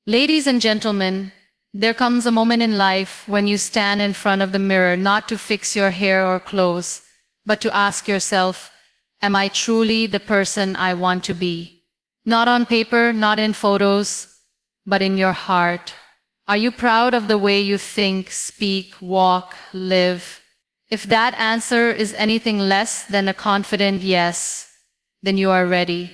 Ladies and gentlemen, there comes a moment in life when you stand in front of the mirror not to fix your hair or clothes, but to ask yourself, am I truly the person I want to be? Not on paper, not in photos, but in your heart. Are you proud of the way you think, speak, walk, live? If that answer is anything less than a confident yes, then you are ready.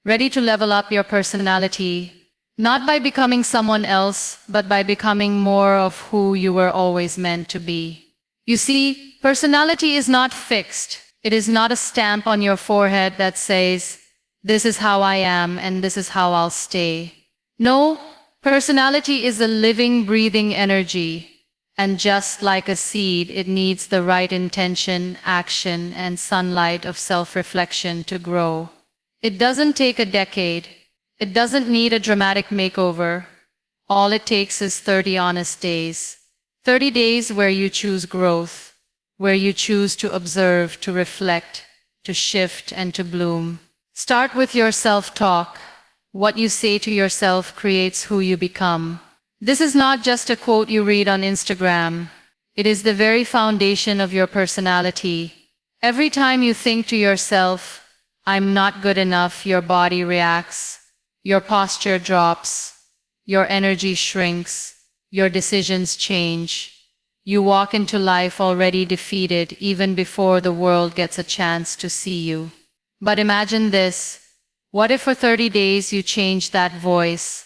Ready to level up your personality. Not by becoming someone else, but by becoming more of who you were always meant to be. You see, personality is not fixed. It is not a stamp on your forehead that says, this is how I am and this is how I'll stay. No, personality is a living, breathing energy. And just like a seed, it needs the right intention, action, and sunlight of self-reflection to grow. It doesn't take a decade. It doesn't need a dramatic makeover. All it takes is 30 honest days. 30 days where you choose growth, where you choose to observe, to reflect, to shift, and to bloom. Start with your self-talk. What you say to yourself creates who you become. This is not just a quote you read on Instagram. It is the very foundation of your personality. Every time you think to yourself, I'm not good enough, your body reacts. Your posture drops, your energy shrinks, your decisions change. You walk into life already defeated even before the world gets a chance to see you. But imagine this. What if for 30 days you change that voice?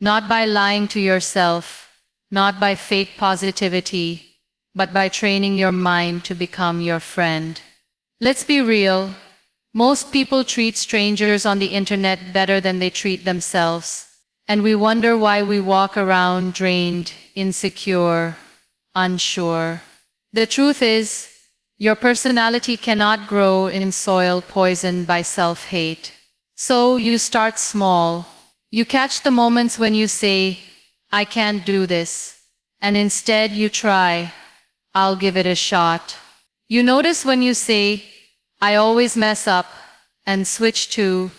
Not by lying to yourself, not by fake positivity, but by training your mind to become your friend. Let's be real. Most people treat strangers on the internet better than they treat themselves. And we wonder why we walk around drained, insecure, unsure. The truth is, your personality cannot grow in soil poisoned by self-hate. So you start small. You catch the moments when you say, I can't do this. And instead you try, I'll give it a shot. You notice when you say, I always mess up, and switch to,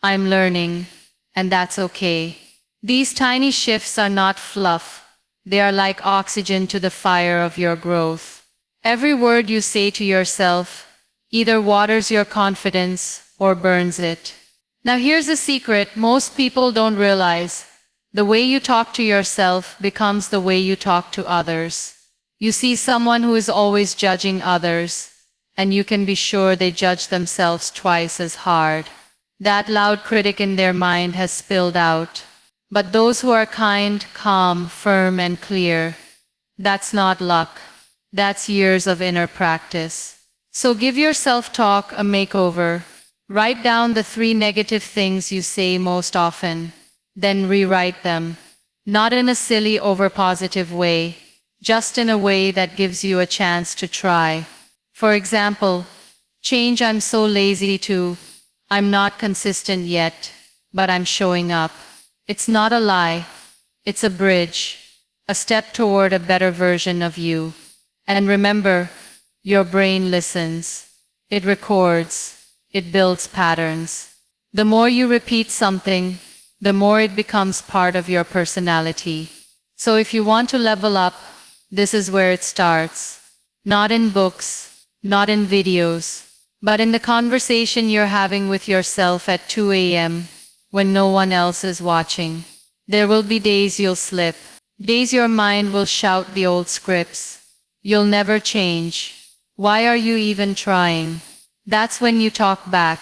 I'm learning, and that's okay. These tiny shifts are not fluff. They are like oxygen to the fire of your growth. Every word you say to yourself either waters your confidence or burns it. Now here's a secret most people don't realize. The way you talk to yourself becomes the way you talk to others. You see someone who is always judging others, and you can be sure they judge themselves twice as hard. That loud critic in their mind has spilled out. But those who are kind, calm, firm, and clear, that's not luck. That's years of inner practice. So give your self-talk a makeover. Write down the 3 negative things you say most often. Then rewrite them. Not in a silly, over-positive way, just in a way that gives you a chance to try. For example, change I'm so lazy to, I'm not consistent yet, but I'm showing up. It's not a lie. It's a bridge. A step toward a better version of you. And remember, your brain listens. It records. It builds patterns. The more you repeat something, the more it becomes part of your personality. So if you want to level up, this is where it starts. Not in books. Not in videos, but in the conversation you're having with yourself at 2 a.m. when no one else is watching. There will be days you'll slip, days your mind will shout the old scripts. You'll never change. Why are you even trying? That's when you talk back.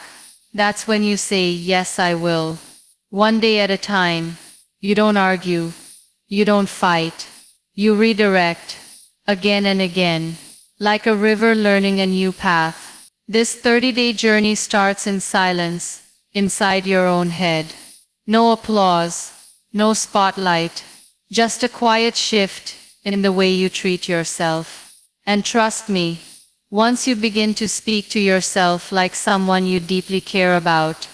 That's when you say, yes, I will. One day at a time. You don't argue. You don't fight. You redirect. Again and again. Like a river learning a new path. This 30-day journey starts in silence, inside your own head. No applause, no spotlight, just a quiet shift in the way you treat yourself. And trust me, once you begin to speak to yourself like someone you deeply care about,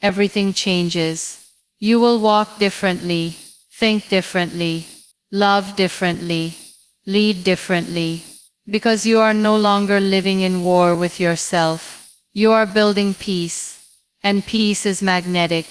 everything changes. You will walk differently, think differently, love differently, lead differently. Because you are no longer living in war with yourself. You are building peace. And peace is magnetic.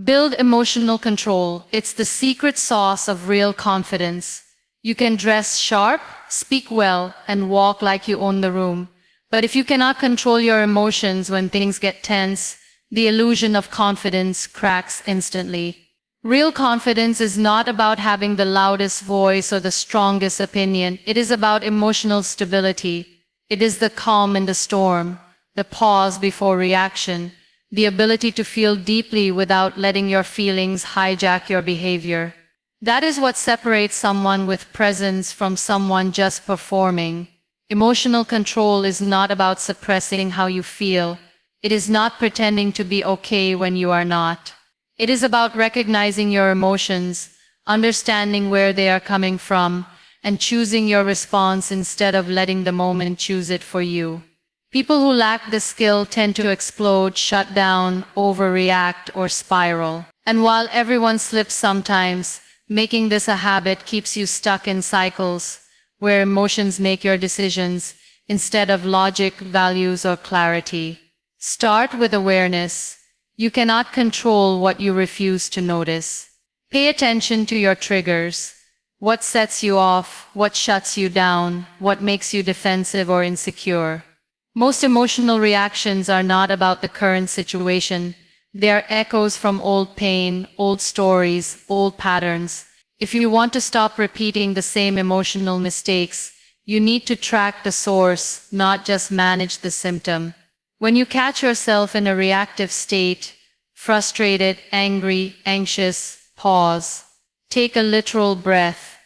Build emotional control. It's the secret sauce of real confidence. You can dress sharp, speak well, and walk like you own the room. But if you cannot control your emotions when things get tense, the illusion of confidence cracks instantly. Real confidence is not about having the loudest voice or the strongest opinion. It is about emotional stability. It is the calm in the storm, the pause before reaction, the ability to feel deeply without letting your feelings hijack your behavior. That is what separates someone with presence from someone just performing. Emotional control is not about suppressing how you feel. It is not pretending to be okay when you are not. It is about recognizing your emotions, understanding where they are coming from, and choosing your response instead of letting the moment choose it for you. People who lack this skill tend to explode, shut down, overreact, or spiral. And while everyone slips sometimes, making this a habit keeps you stuck in cycles where emotions make your decisions instead of logic, values, or clarity. Start with awareness. You cannot control what you refuse to notice. Pay attention to your triggers. What sets you off, what shuts you down, what makes you defensive or insecure. Most emotional reactions are not about the current situation. They are echoes from old pain, old stories, old patterns. If you want to stop repeating the same emotional mistakes, you need to track the source, not just manage the symptom. When you catch yourself in a reactive state, frustrated, angry, anxious, pause. Take a literal breath.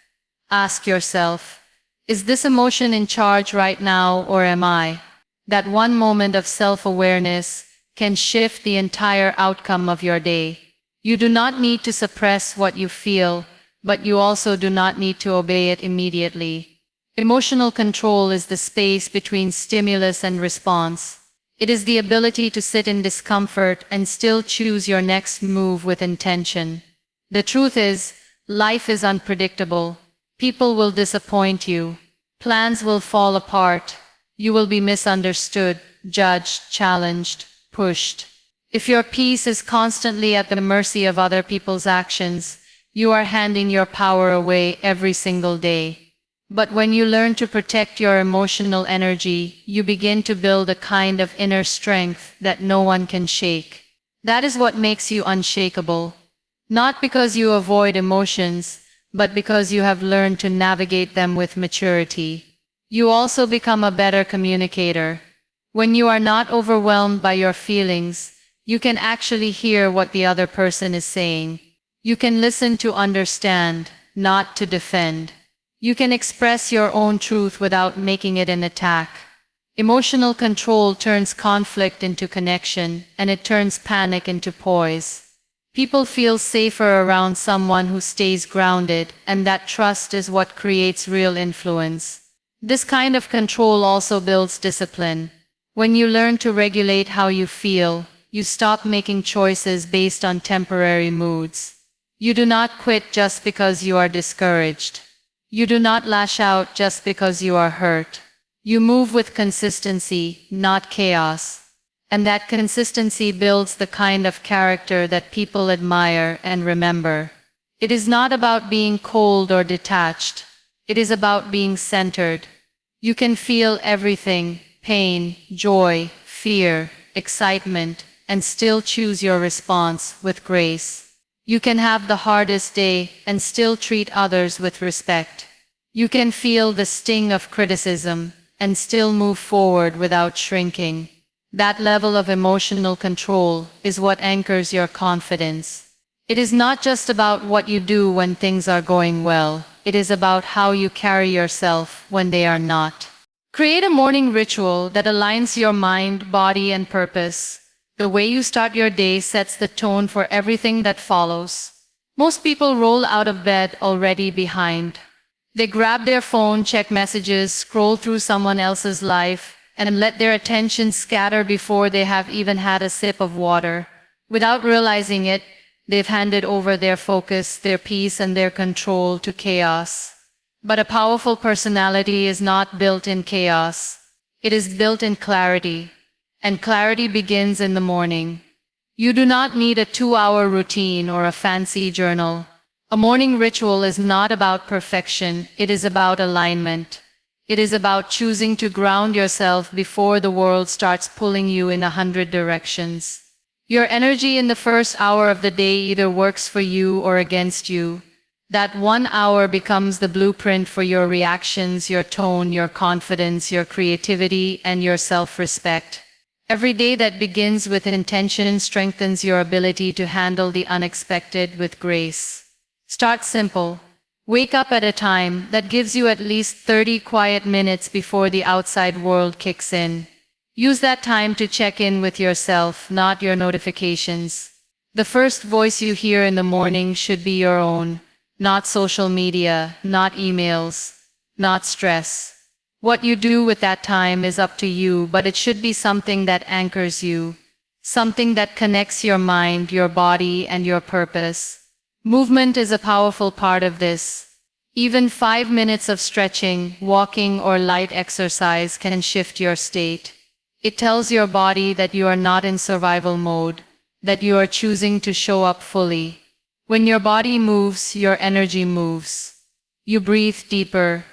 Ask yourself, is this emotion in charge right now or am I? That one moment of self-awareness can shift the entire outcome of your day. You do not need to suppress what you feel, but you also do not need to obey it immediately. Emotional control is the space between stimulus and response. It is the ability to sit in discomfort and still choose your next move with intention. The truth is, life is unpredictable. People will disappoint you. Plans will fall apart. You will be misunderstood, judged, challenged, pushed. If your peace is constantly at the mercy of other people's actions, you are handing your power away every single day. But when you learn to protect your emotional energy, you begin to build a kind of inner strength that no one can shake. That is what makes you unshakable. Not because you avoid emotions, but because you have learned to navigate them with maturity. You also become a better communicator. When you are not overwhelmed by your feelings, you can actually hear what the other person is saying. You can listen to understand, not to defend. You can express your own truth without making it an attack. Emotional control turns conflict into connection, and it turns panic into poise. People feel safer around someone who stays grounded, and that trust is what creates real influence. This kind of control also builds discipline. When you learn to regulate how you feel, you stop making choices based on temporary moods. You do not quit just because you are discouraged. You do not lash out just because you are hurt. You move with consistency, not chaos. And that consistency builds the kind of character that people admire and remember. It is not about being cold or detached. It is about being centered. You can feel everything, pain, joy, fear, excitement, and still choose your response with grace. You can have the hardest day and still treat others with respect. You can feel the sting of criticism and still move forward without shrinking. That level of emotional control is what anchors your confidence. It is not just about what you do when things are going well. It is about how you carry yourself when they are not. Create a morning ritual that aligns your mind, body, and purpose. The way you start your day sets the tone for everything that follows. Most people roll out of bed already behind. They grab their phone, check messages, scroll through someone else's life, and let their attention scatter before they have even had a sip of water. Without realizing it, they've handed over their focus, their peace, and their control to chaos. But a powerful personality is not built in chaos. It is built in clarity. And clarity begins in the morning. You do not need a 2-hour routine or a fancy journal. A morning ritual is not about perfection, it is about alignment. It is about choosing to ground yourself before the world starts pulling you in 100 directions. Your energy in the first hour of the day either works for you or against you. That 1 hour becomes the blueprint for your reactions, your tone, your confidence, your creativity, and your self-respect. Every day that begins with intention strengthens your ability to handle the unexpected with grace. Start simple. Wake up at a time that gives you at least 30 quiet minutes before the outside world kicks in. Use that time to check in with yourself, not your notifications. The first voice you hear in the morning should be your own, not social media, not emails, not stress. What you do with that time is up to you, but it should be something that anchors you, something that connects your mind, your body, and your purpose. Movement is a powerful part of this. Even 5 minutes of stretching, walking, or light exercise can shift your state. It tells your body that you are not in survival mode, that you are choosing to show up fully. When your body moves, your energy moves. You breathe deeper.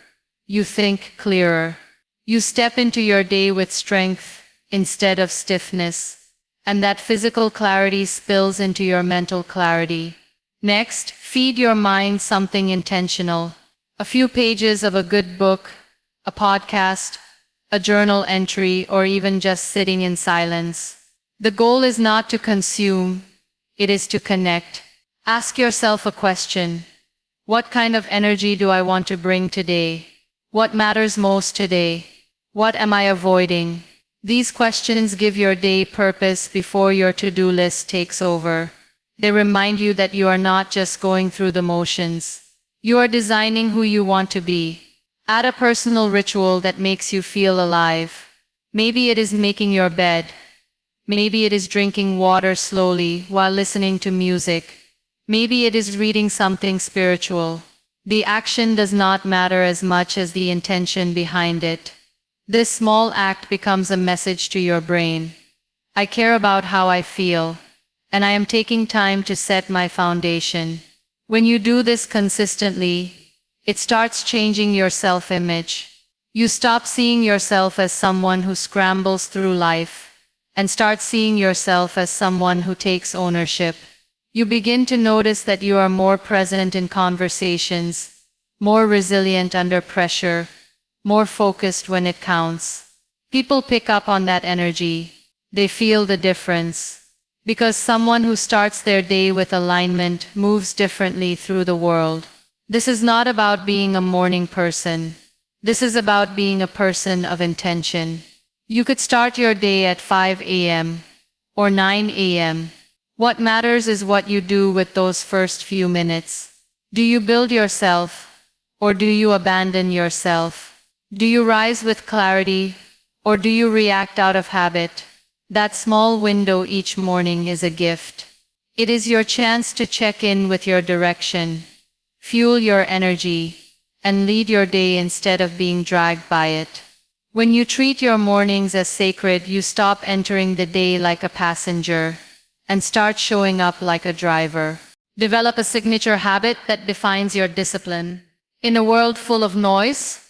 You think clearer. You step into your day with strength instead of stiffness, and that physical clarity spills into your mental clarity. Next, feed your mind something intentional. A few pages of a good book, a podcast, a journal entry, or even just sitting in silence. The goal is not to consume, it is to connect. Ask yourself a question. What kind of energy do I want to bring today? What matters most today? What am I avoiding? These questions give your day purpose before your to-do list takes over. They remind you that you are not just going through the motions. You are designing who you want to be. Add a personal ritual that makes you feel alive. Maybe it is making your bed. Maybe it is drinking water slowly while listening to music. Maybe it is reading something spiritual. The action does not matter as much as the intention behind it. This small act becomes a message to your brain. I care about how I feel, and I am taking time to set my foundation. When you do this consistently, it starts changing your self-image. You stop seeing yourself as someone who scrambles through life, and start seeing yourself as someone who takes ownership. You begin to notice that you are more present in conversations, more resilient under pressure, more focused when it counts. People pick up on that energy. They feel the difference. Because someone who starts their day with alignment moves differently through the world. This is not about being a morning person. This is about being a person of intention. You could start your day at 5 a.m. or 9 a.m. What matters is what you do with those first few minutes. Do you build yourself, or do you abandon yourself? Do you rise with clarity, or do you react out of habit? That small window each morning is a gift. It is your chance to check in with your direction, fuel your energy, and lead your day instead of being dragged by it. When you treat your mornings as sacred, you stop entering the day like a passenger and start showing up like a driver. Develop a signature habit that defines your discipline. In a world full of noise,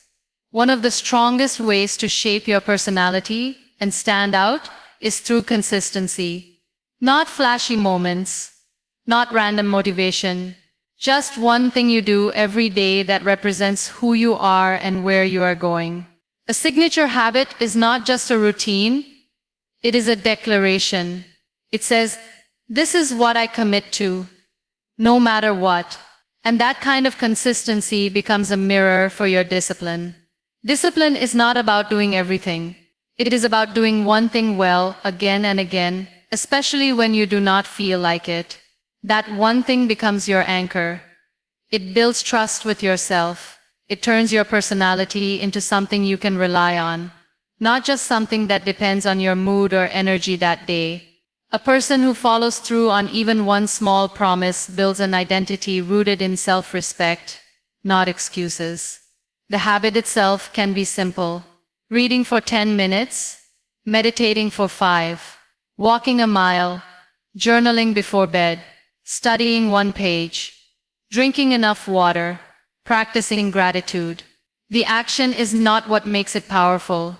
one of the strongest ways to shape your personality and stand out is through consistency. Not flashy moments, not random motivation, just one thing you do every day that represents who you are and where you are going. A signature habit is not just a routine, it is a declaration. It says, this is what I commit to, no matter what. And that kind of consistency becomes a mirror for your discipline. Discipline is not about doing everything. It is about doing one thing well again and again, especially when you do not feel like it. That one thing becomes your anchor. It builds trust with yourself. It turns your personality into something you can rely on, not just something that depends on your mood or energy that day. A person who follows through on even one small promise builds an identity rooted in self-respect, not excuses. The habit itself can be simple. Reading for 10 minutes, meditating for 5, walking a mile, journaling before bed, studying one page, drinking enough water, practicing gratitude. The action is not what makes it powerful.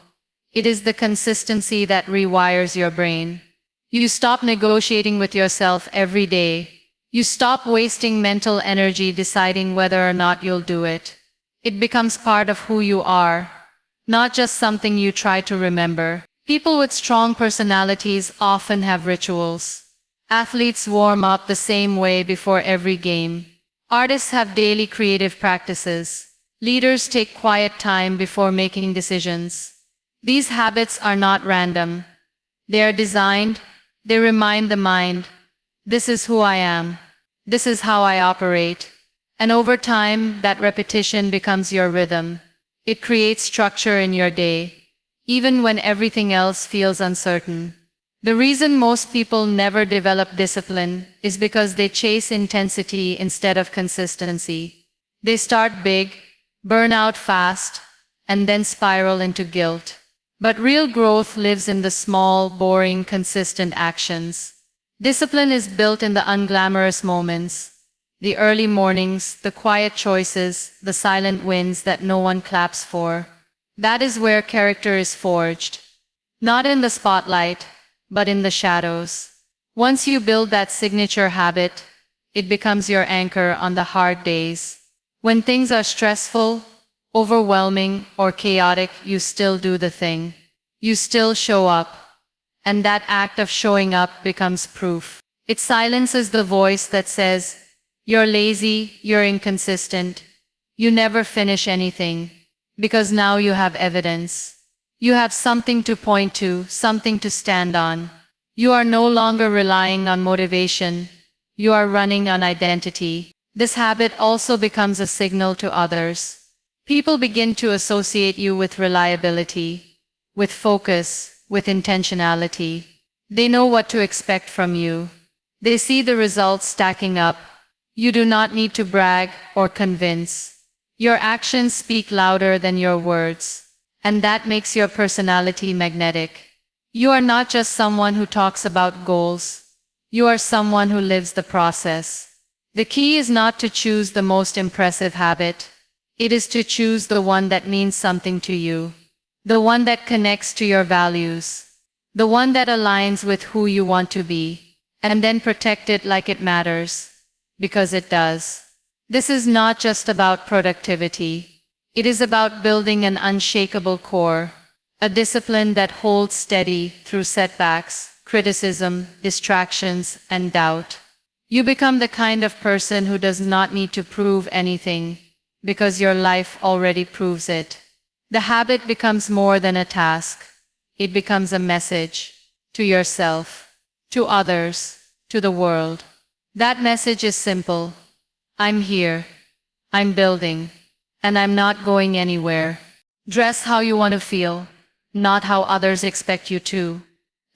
It is the consistency that rewires your brain. You stop negotiating with yourself every day. You stop wasting mental energy deciding whether or not you'll do it. It becomes part of who you are, not just something you try to remember. People with strong personalities often have rituals. Athletes warm up the same way before every game. Artists have daily creative practices. Leaders take quiet time before making decisions. These habits are not random. They are designed. They remind the mind, this is who I am. This is how I operate. And over time, that repetition becomes your rhythm. It creates structure in your day, even when everything else feels uncertain. The reason most people never develop discipline is because they chase intensity instead of consistency. They start big, burn out fast, and then spiral into guilt. But real growth lives in the small, boring, consistent actions. Discipline is built in the unglamorous moments. The early mornings, the quiet choices, the silent wins that no one claps for. That is where character is forged. Not in the spotlight, but in the shadows. Once you build that signature habit, it becomes your anchor on the hard days. When things are stressful, overwhelming, or chaotic, you still do the thing. You still show up. And that act of showing up becomes proof. It silences the voice that says, you're lazy, you're inconsistent, you never finish anything. Because now you have evidence. You have something to point to, something to stand on. You are no longer relying on motivation. You are running on identity. This habit also becomes a signal to others. People begin to associate you with reliability, with focus, with intentionality. They know what to expect from you. They see the results stacking up. You do not need to brag or convince. Your actions speak louder than your words. And that makes your personality magnetic. You are not just someone who talks about goals. You are someone who lives the process. The key is not to choose the most impressive habit. It is to choose the one that means something to you. The one that connects to your values. The one that aligns with who you want to be. And then protect it like it matters. Because it does. This is not just about productivity. It is about building an unshakable core, a discipline that holds steady through setbacks, criticism, distractions, and doubt. You become the kind of person who does not need to prove anything, because your life already proves it. The habit becomes more than a task. It becomes a message to yourself, to others, to the world. That message is simple. I'm here. I'm building. And I'm not going anywhere. Dress how you want to feel, not how others expect you to.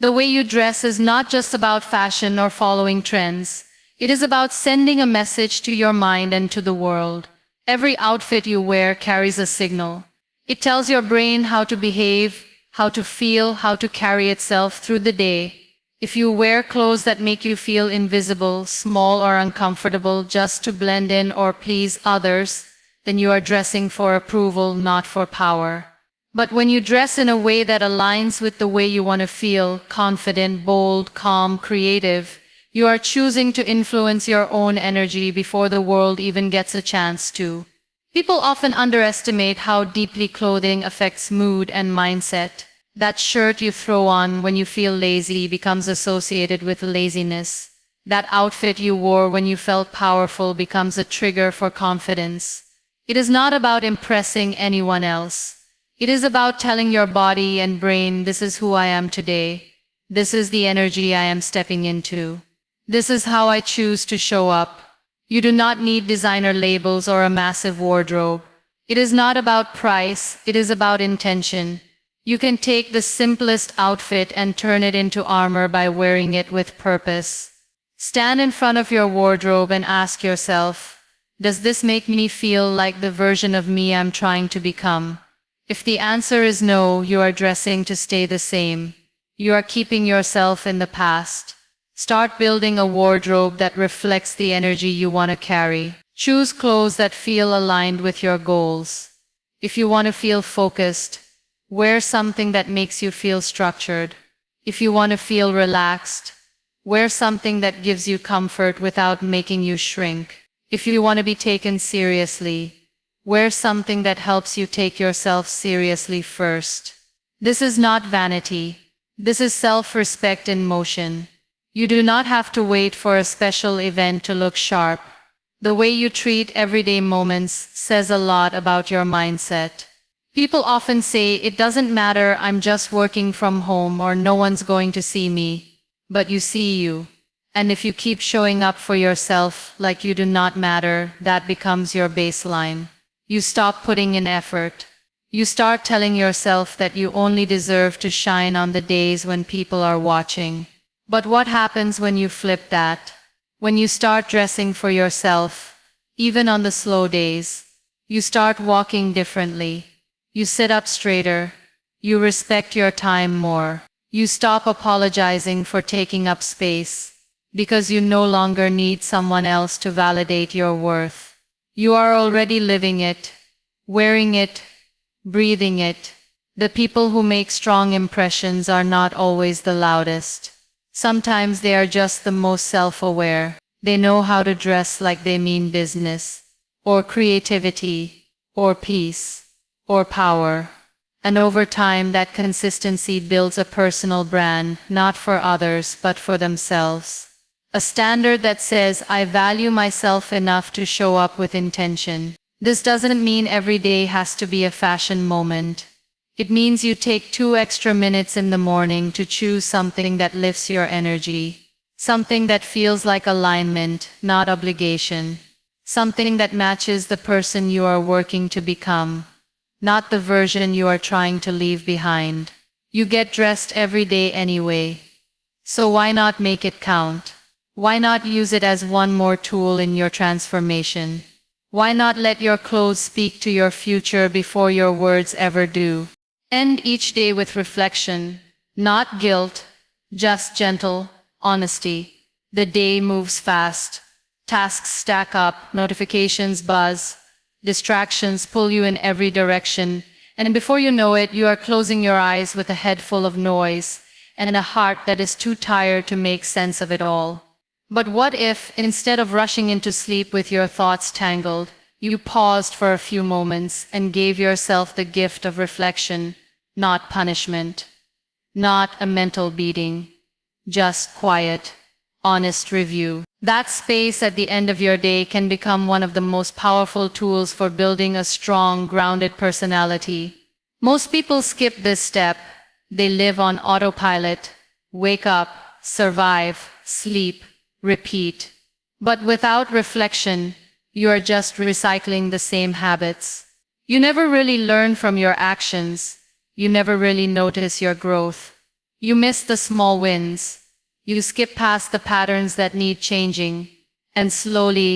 The way you dress is not just about fashion or following trends. It is about sending a message to your mind and to the world. Every outfit you wear carries a signal. It tells your brain how to behave, how to feel, how to carry itself through the day. If you wear clothes that make you feel invisible, small, or uncomfortable just to blend in or please others, then you are dressing for approval, not for power. But when you dress in a way that aligns with the way you want to feel, confident, bold, calm, creative, you are choosing to influence your own energy before the world even gets a chance to. People often underestimate how deeply clothing affects mood and mindset. That shirt you throw on when you feel lazy becomes associated with laziness. That outfit you wore when you felt powerful becomes a trigger for confidence. It is not about impressing anyone else. It is about telling your body and brain, this is who I am today. This is the energy I am stepping into. This is how I choose to show up. You do not need designer labels or a massive wardrobe. It is not about price, it is about intention. You can take the simplest outfit and turn it into armor by wearing it with purpose. Stand in front of your wardrobe and ask yourself, does this make me feel like the version of me I'm trying to become? If the answer is no, you are dressing to stay the same. You are keeping yourself in the past. Start building a wardrobe that reflects the energy you want to carry. Choose clothes that feel aligned with your goals. If you want to feel focused, wear something that makes you feel structured. If you want to feel relaxed, wear something that gives you comfort without making you shrink. If you want to be taken seriously, wear something that helps you take yourself seriously first. This is not vanity. This is self-respect in motion. You do not have to wait for a special event to look sharp. The way you treat everyday moments says a lot about your mindset. People often say, "It doesn't matter, I'm just working from home or no one's going to see me." But you see you. And if you keep showing up for yourself like you do not matter, that becomes your baseline. You stop putting in effort. You start telling yourself that you only deserve to shine on the days when people are watching. But what happens when you flip that? When you start dressing for yourself, even on the slow days, you start walking differently. You sit up straighter. You respect your time more. You stop apologizing for taking up space, because you no longer need someone else to validate your worth. You are already living it, wearing it, breathing it. The people who make strong impressions are not always the loudest. Sometimes they are just the most self-aware. They know how to dress like they mean business, or creativity, or peace, or power. And over time that consistency builds a personal brand, not for others but for themselves. A standard that says, "I value myself enough to show up with intention." This doesn't mean every day has to be a fashion moment. It means you take 2 extra minutes in the morning to choose something that lifts your energy. Something that feels like alignment, not obligation. Something that matches the person you are working to become, not the version you are trying to leave behind. You get dressed every day anyway. So why not make it count? Why not use it as one more tool in your transformation? Why not let your clothes speak to your future before your words ever do? End each day with reflection, not guilt, just gentle honesty. The day moves fast. Tasks stack up, notifications buzz, distractions pull you in every direction, and before you know it, you are closing your eyes with a head full of noise and a heart that is too tired to make sense of it all. But what if, instead of rushing into sleep with your thoughts tangled, you paused for a few moments and gave yourself the gift of reflection, not punishment, not a mental beating, just quiet, honest review. That space at the end of your day can become one of the most powerful tools for building a strong, grounded personality. Most people skip this step. They live on autopilot, wake up, survive, sleep, repeat. But without reflection, you are just recycling the same habits. You never really learn from your actions. You never really notice your growth. You miss the small wins. You skip past the patterns that need changing. And slowly,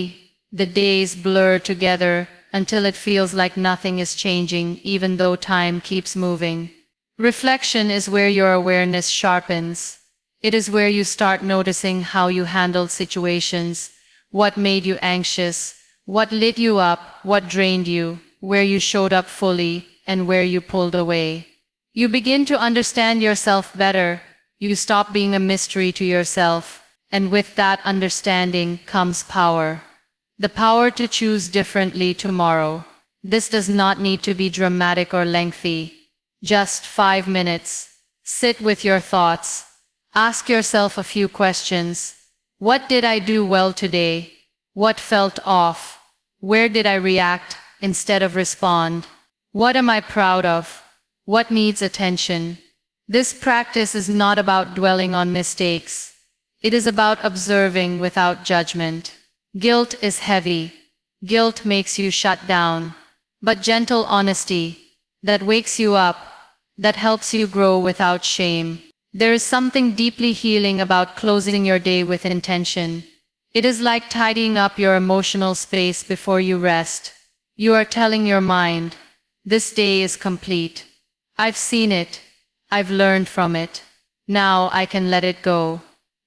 the days blur together until it feels like nothing is changing, even though time keeps moving. Reflection is where your awareness sharpens. It is where you start noticing how you handled situations, what made you anxious, what lit you up, what drained you, where you showed up fully, and where you pulled away. You begin to understand yourself better. You stop being a mystery to yourself, and with that understanding comes power. The power to choose differently tomorrow. This does not need to be dramatic or lengthy. Just 5 minutes. Sit with your thoughts. Ask yourself a few questions. What did I do well today? What felt off? Where did I react instead of respond? What am I proud of? What needs attention? This practice is not about dwelling on mistakes. It is about observing without judgment. Guilt is heavy. Guilt makes you shut down. But gentle honesty, that wakes you up, that helps you grow without shame. There is something deeply healing about closing your day with intention. It is like tidying up your emotional space before you rest. You are telling your mind, this day is complete. I've seen it. I've learned from it. Now I can let it go.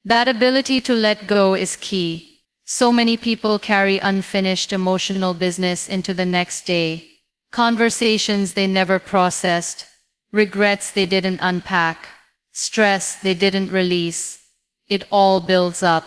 That ability to let go is key. So many people carry unfinished emotional business into the next day. Conversations they never processed, regrets they didn't unpack, stress they didn't release. It all builds up.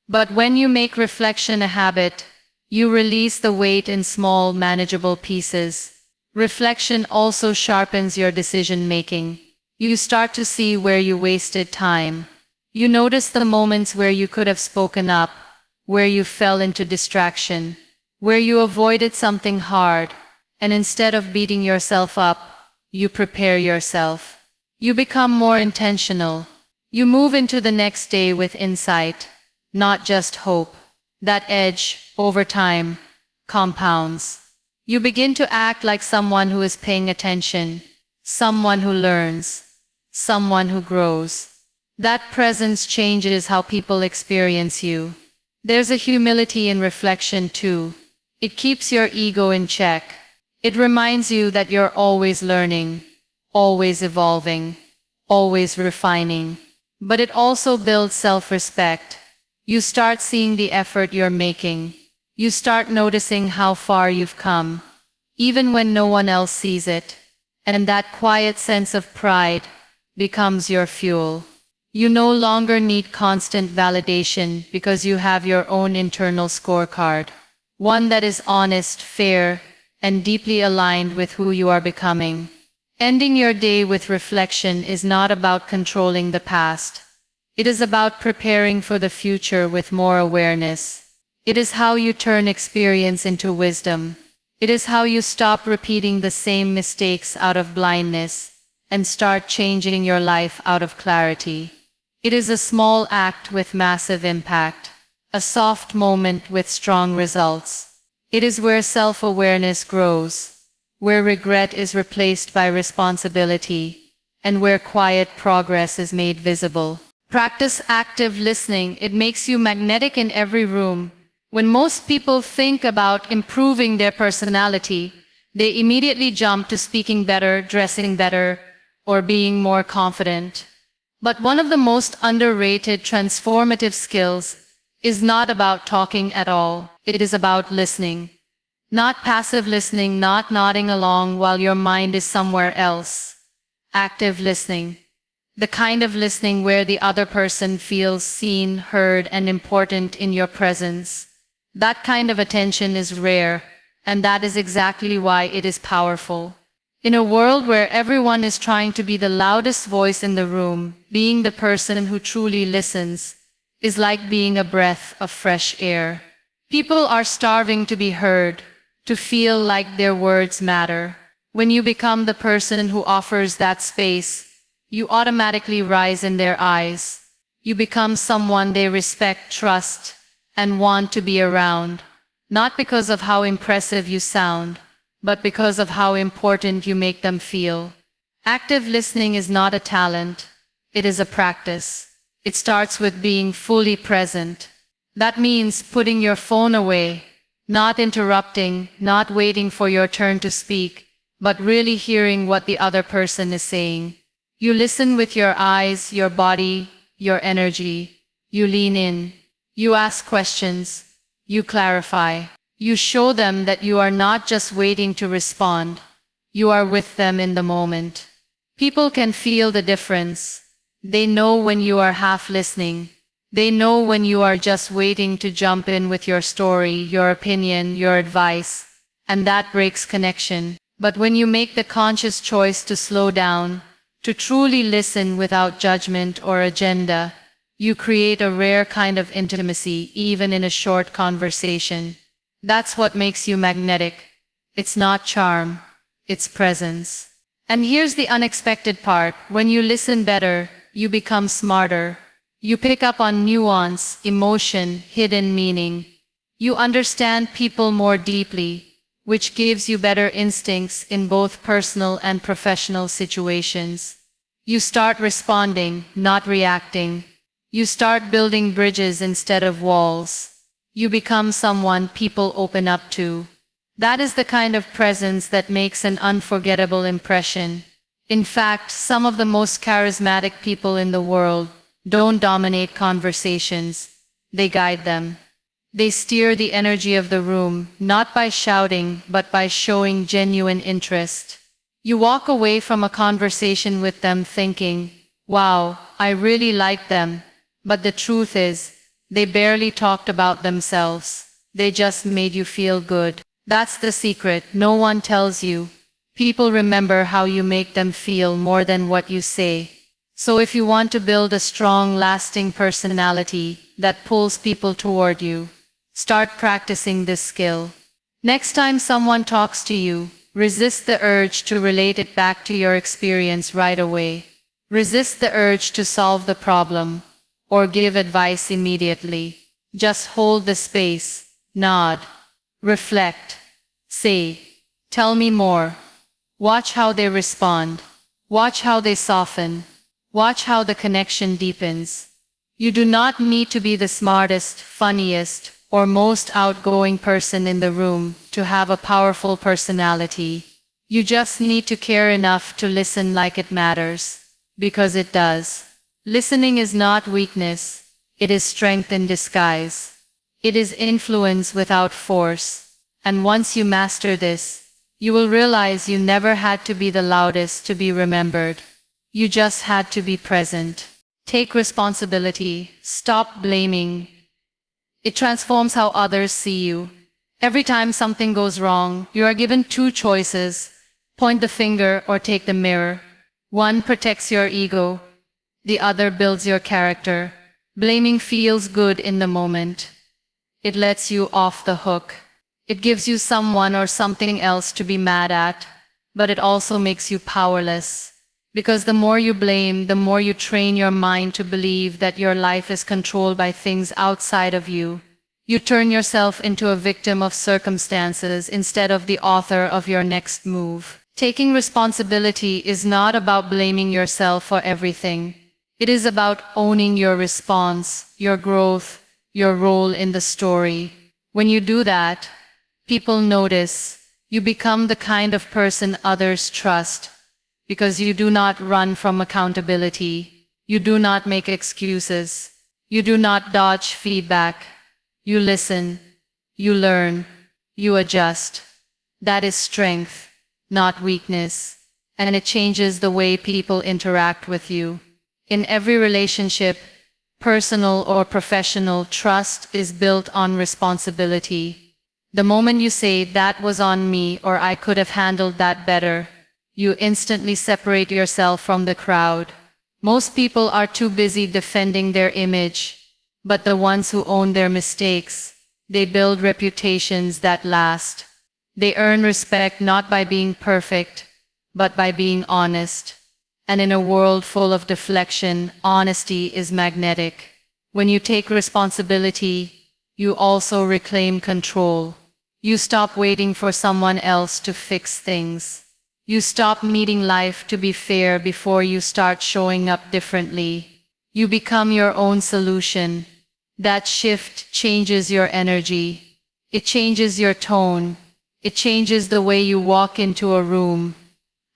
But when you make reflection a habit, you release the weight in small, manageable pieces. Reflection also sharpens your decision making. You start to see where you wasted time. You notice the moments where you could have spoken up, where you fell into distraction, where you avoided something hard, and instead of beating yourself up, you prepare yourself. You become more intentional. You move into the next day with insight, not just hope. That edge, over time, compounds. You begin to act like someone who is paying attention, someone who learns, someone who grows. That presence changes how people experience you. There's a humility in reflection too. It keeps your ego in check. It reminds you that you're always learning, always evolving, always refining. But it also builds self-respect. You start seeing the effort you're making. You start noticing how far you've come, even when no one else sees it. And that quiet sense of pride becomes your fuel. You no longer need constant validation because you have your own internal scorecard. One that is honest, fair, and deeply aligned with who you are becoming. Ending your day with reflection is not about controlling the past. It is about preparing for the future with more awareness. It is how you turn experience into wisdom. It is how you stop repeating the same mistakes out of blindness and start changing your life out of clarity. It is a small act with massive impact, a soft moment with strong results. It is where self-awareness grows, where regret is replaced by responsibility, and where quiet progress is made visible. Practice active listening. It makes you magnetic in every room. When most people think about improving their personality, they immediately jump to speaking better, dressing better, or being more confident. But one of the most underrated transformative skills is not about talking at all. It is about listening. Not passive listening, not nodding along while your mind is somewhere else. Active listening. The kind of listening where the other person feels seen, heard, and important in your presence. That kind of attention is rare, and that is exactly why it is powerful. In a world where everyone is trying to be the loudest voice in the room, being the person who truly listens is like being a breath of fresh air. People are starving to be heard, to feel like their words matter. When you become the person who offers that space, you automatically rise in their eyes. You become someone they respect, trust, and want to be around. Not because of how impressive you sound, but because of how important you make them feel. Active listening is not a talent, it is a practice. It starts with being fully present. That means putting your phone away, not interrupting, not waiting for your turn to speak, but really hearing what the other person is saying. You listen with your eyes, your body, your energy. You lean in. You ask questions. You clarify. You show them that you are not just waiting to respond. You are with them in the moment. People can feel the difference. They know when you are half listening. They know when you are just waiting to jump in with your story, your opinion, your advice. And that breaks connection. But when you make the conscious choice to slow down, to truly listen without judgment or agenda, you create a rare kind of intimacy, even in a short conversation. That's what makes you magnetic. It's not charm, it's presence. And here's the unexpected part. When you listen better, you become smarter. You pick up on nuance, emotion, hidden meaning. You understand people more deeply, which gives you better instincts in both personal and professional situations. You start responding, not reacting. You start building bridges instead of walls. You become someone people open up to. That is the kind of presence that makes an unforgettable impression. In fact, some of the most charismatic people in the world don't dominate conversations, they guide them. They steer the energy of the room, not by shouting, but by showing genuine interest. You walk away from a conversation with them thinking, wow, I really like them. But the truth is, they barely talked about themselves. They just made you feel good. That's the secret no one tells you. People remember how you make them feel more than what you say. So if you want to build a strong, lasting personality that pulls people toward you, start practicing this skill. Next time someone talks to you, resist the urge to relate it back to your experience right away. Resist the urge to solve the problem or give advice immediately. Just hold the space, nod, reflect, say, tell me more. Watch how they respond. Watch how they soften. Watch how the connection deepens. You do not need to be the smartest, funniest, or most outgoing person in the room to have a powerful personality. You just need to care enough to listen like it matters. Because it does. Listening is not weakness, it is strength in disguise. It is influence without force. And once you master this, you will realize you never had to be the loudest to be remembered. You just had to be present. Take responsibility, stop blaming. It transforms how others see you. Every time something goes wrong, you are given two choices: point the finger or take the mirror. One protects your ego, the other builds your character. Blaming feels good in the moment. It lets you off the hook. It gives you someone or something else to be mad at, but it also makes you powerless. Because the more you blame, the more you train your mind to believe that your life is controlled by things outside of you. You turn yourself into a victim of circumstances instead of the author of your next move. Taking responsibility is not about blaming yourself for everything. It is about owning your response, your growth, your role in the story. When you do that, people notice. You become the kind of person others trust. Because you do not run from accountability. You do not make excuses. You do not dodge feedback. You listen. You learn. You adjust. That is strength, not weakness. And it changes the way people interact with you. In every relationship, personal or professional, trust is built on responsibility. The moment you say, that was on me, or I could have handled that better, you instantly separate yourself from the crowd. Most people are too busy defending their image, but the ones who own their mistakes, they build reputations that last. They earn respect not by being perfect, but by being honest. And in a world full of deflection, honesty is magnetic. When you take responsibility, you also reclaim control. You stop waiting for someone else to fix things. You stop needing life to be fair before you start showing up differently. You become your own solution. That shift changes your energy. It changes your tone. It changes the way you walk into a room,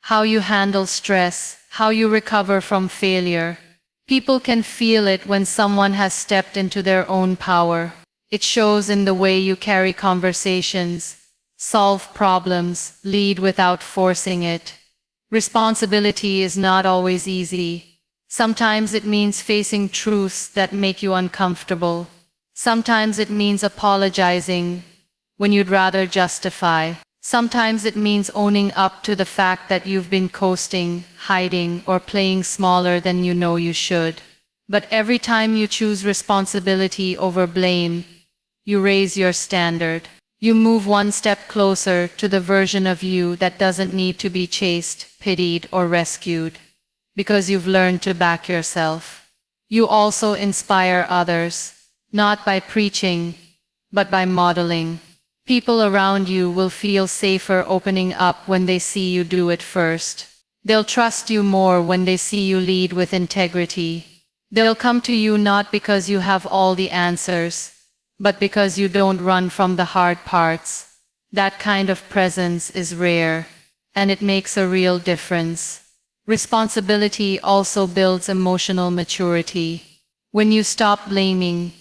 how you handle stress, how you recover from failure. People can feel it when someone has stepped into their own power. It shows in the way you carry conversations, solve problems, lead without forcing it. Responsibility is not always easy. Sometimes it means facing truths that make you uncomfortable. Sometimes it means apologizing when you'd rather justify. Sometimes it means owning up to the fact that you've been coasting, hiding, or playing smaller than you know you should. But every time you choose responsibility over blame, you raise your standard. You move one step closer to the version of you that doesn't need to be chased, pitied, or rescued. Because you've learned to back yourself. You also inspire others, not by preaching, but by modeling. People around you will feel safer opening up when they see you do it first. They'll trust you more when they see you lead with integrity. They'll come to you not because you have all the answers, but because you don't run from the hard parts. That kind of presence is rare, and it makes a real difference. Responsibility also builds emotional maturity. When you stop blaming,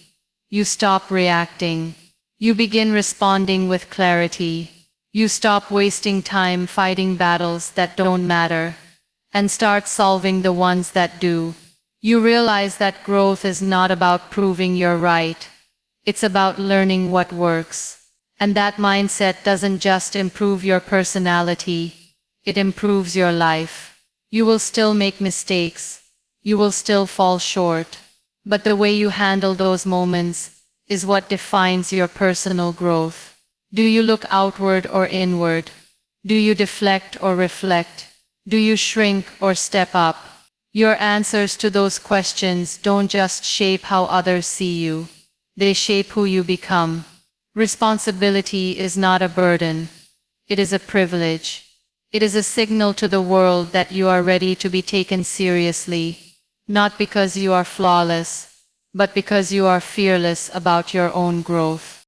you stop reacting. You begin responding with clarity. You stop wasting time fighting battles that don't matter and start solving the ones that do. You realize that growth is not about proving you're right. It's about learning what works. And that mindset doesn't just improve your personality, it improves your life. You will still make mistakes. You will still fall short. But the way you handle those moments is what defines your personal growth. Do you look outward or inward? Do you deflect or reflect? Do you shrink or step up? Your answers to those questions don't just shape how others see you. They shape who you become. Responsibility is not a burden. It is a privilege. It is a signal to the world that you are ready to be taken seriously, not because you are flawless, but because you are fearless about your own growth.